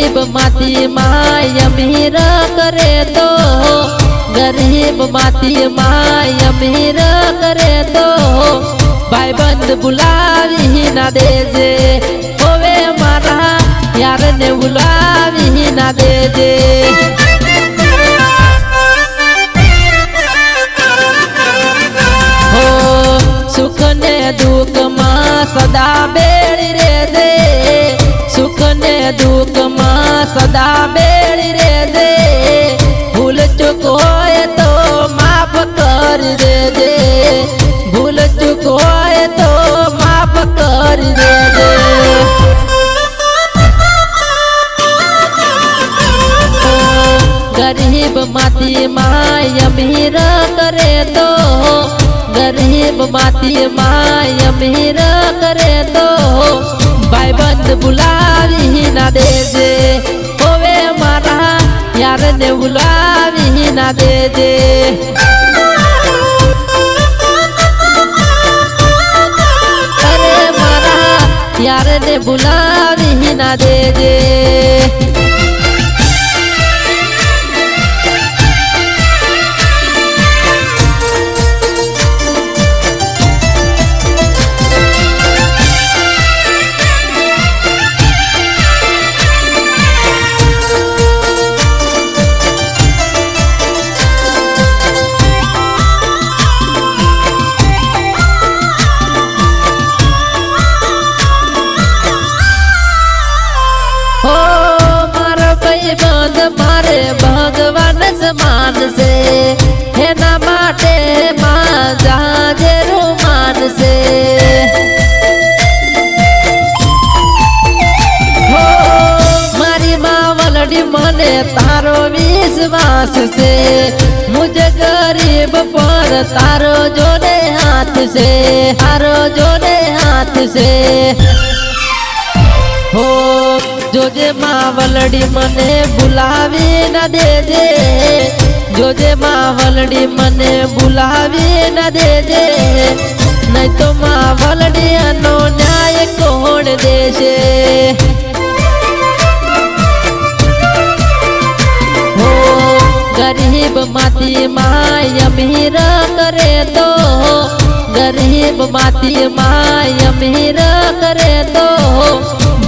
गरीब माती माय अमीर करे तो, गरीब माती माय अमीर करे तो, भाई बंद बुलावी ना दे जे, होवे मारा यार ने बुलावी ना दे जे। हो सुख ने दुख मां सदा बेड़ी रे दे, सुख ने दुख मां सदा बेड़ी रे दे, भूल चुक होए तो माफ कर दे दे, भूल चुक होए तो माफ कर दे दे। गरीब माती माय अमीर करे तो, गरीब माती माय अमीर करे तो, भाई बंद बुलावी ना दे जे, होवे मारा यार ने बुलावी ना दे जे। अरे मारा यार ने बुलावी ना दे जे। मारे भगवान समान से है ना माटे मां जाजे रुमान से, हो मारी माँ वलडी मने तारो विश्वास से, मुझे गरीब पर तारो जोड़े हाथ से, तारो जोड़े हाथ से। हो जो जे माँ वलडी मने बुलावी न दे जे, जो जे माँ वलडी मने बुलावी न दे जे, नहीं तो माँ वलडी अनो न्याय कौन दे से। हो गरीब माती माय अमीर करे तो, गरीब माती माय अमीर करे तो,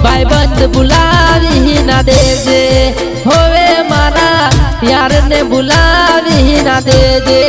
भाई बंद बुलावी ना दे जे, होवे मारा यार ने बुलावी ना दे जे।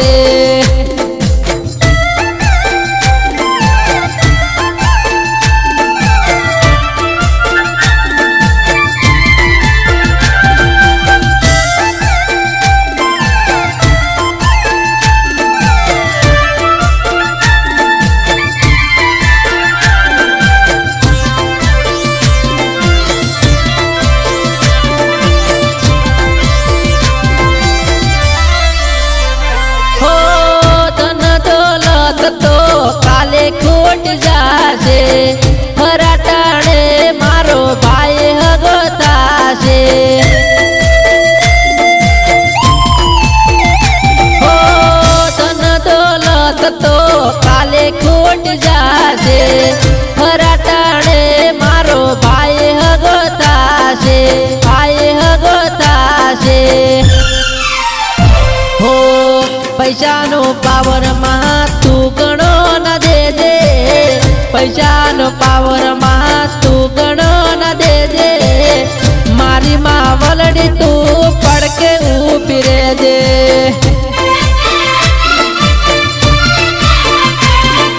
तो काले खोट जासे, फराटाणे मारो भाई हगोतासे, हो धन दौलत तो काले खोट जासे, फराटाणे मारो भाई हगोतासे, भाई हगोतासे। हो पैसा नो पावर मां तू गणो न दे दे, पैसा नो पावर मां तू गणो न दे दे, मारी माँ वलडी तू पड़ के ऊपी रे दे।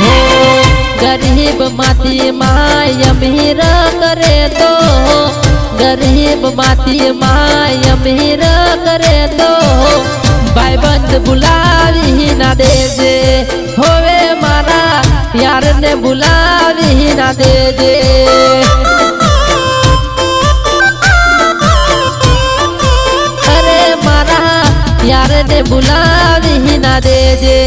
हो गरीब माती माय अमीर करे तो, गरीब माती माय अमीर करे तो, भाई बंद बुलावी ना दे जे, होवे मारा यार ने बुलावी ना दे जे। अरे मारा यार ने बुलावी ना दे जे।